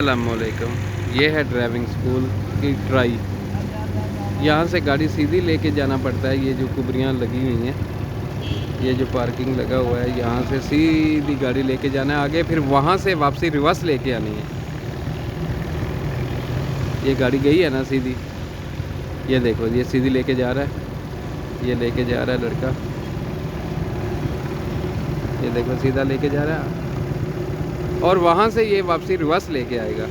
अस्सलामुअलैकुम। ये है ड्राइविंग स्कूल की ट्राई। यहाँ से गाड़ी सीधी लेके जाना पड़ता है। ये जो कुबरियाँ लगी हुई हैं, ये जो पार्किंग लगा हुआ है, यहाँ से सीधी गाड़ी लेके जाना है आगे, फिर वहाँ से वापसी रिवर्स लेके आनी है। ये गाड़ी गई है ना सीधी, ये देखो, ये सीधी लेके जा रहा है, ये लेके जा रहा है लड़का, ये देखो सीधा लेके जा रहा है, और वहाँ से ये वापसी रिवर्स लेके आएगा।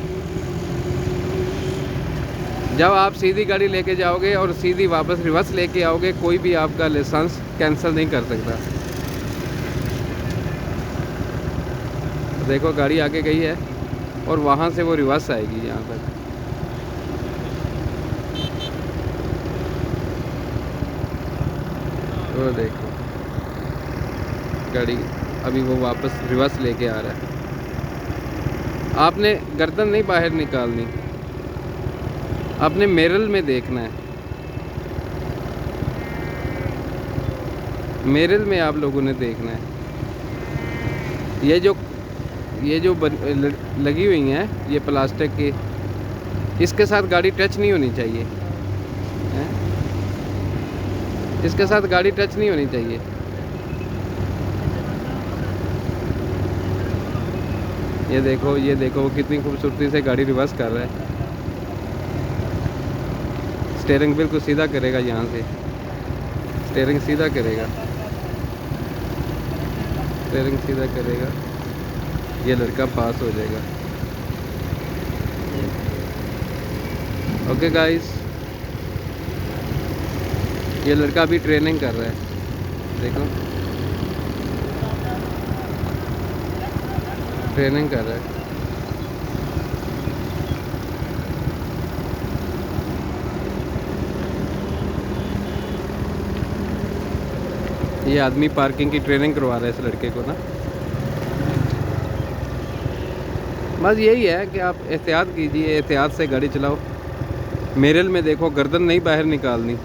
जब आप सीधी गाड़ी लेके जाओगे और सीधी वापस रिवर्स लेके आओगे, कोई भी आपका लाइसेंस कैंसिल नहीं कर सकता। देखो गाड़ी आगे गई है और वहाँ से वो रिवर्स आएगी यहाँ तक। वो देखो गाड़ी अभी वो वापस रिवर्स लेके आ रहा है। आपने गर्दन नहीं बाहर निकालनी, आपने मिरर में देखना है। मिरर में आप लोगों ने देखना है। ये जो लगी हुई हैं, ये प्लास्टिक की, इसके साथ गाड़ी टच नहीं होनी चाहिए हैं? इसके साथ गाड़ी टच नहीं होनी चाहिए। ये देखो वो कितनी खूबसूरती से गाड़ी रिवर्स कर रहा है। स्टीयरिंग बिल्कुल सीधा करेगा, यहाँ से स्टीयरिंग सीधा करेगा, स्टीयरिंग सीधा करेगा, ये लड़का पास हो जाएगा। ओके गाइस, ये लड़का अभी ट्रेनिंग कर रहा है, देखो ट्रेनिंग कर रहा है। ये आदमी पार्किंग की ट्रेनिंग करवा रहा है इस लड़के को ना। बस यही है कि आप एहतियात कीजिए, एहतियात से गाड़ी चलाओ। मिरर में देखो, गर्दन नहीं बाहर निकालनी।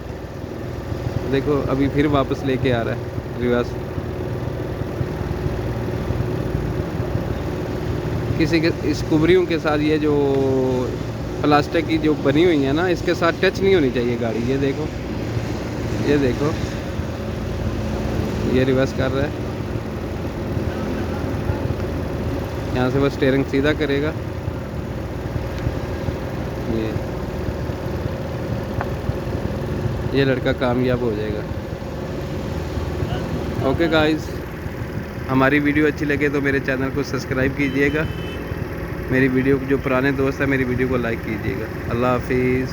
देखो अभी फिर वापस लेके आ रहा है रिवर्स। किसी के इस कुबरियों के साथ, ये जो प्लास्टिक की जो बनी हुई है ना, इसके साथ टच नहीं होनी चाहिए गाड़ी। ये देखो, ये देखो, ये रिवर्स कर रहा है, यहाँ से बस स्टीयरिंग सीधा करेगा। ये लड़का कामयाब हो जाएगा। ओके गाइस, हमारी वीडियो अच्छी लगे तो मेरे चैनल को सब्सक्राइब कीजिएगा। मेरी वीडियो जो पुराने दोस्त हैं, मेरी वीडियो को लाइक कीजिएगा। अल्लाह हाफिज़।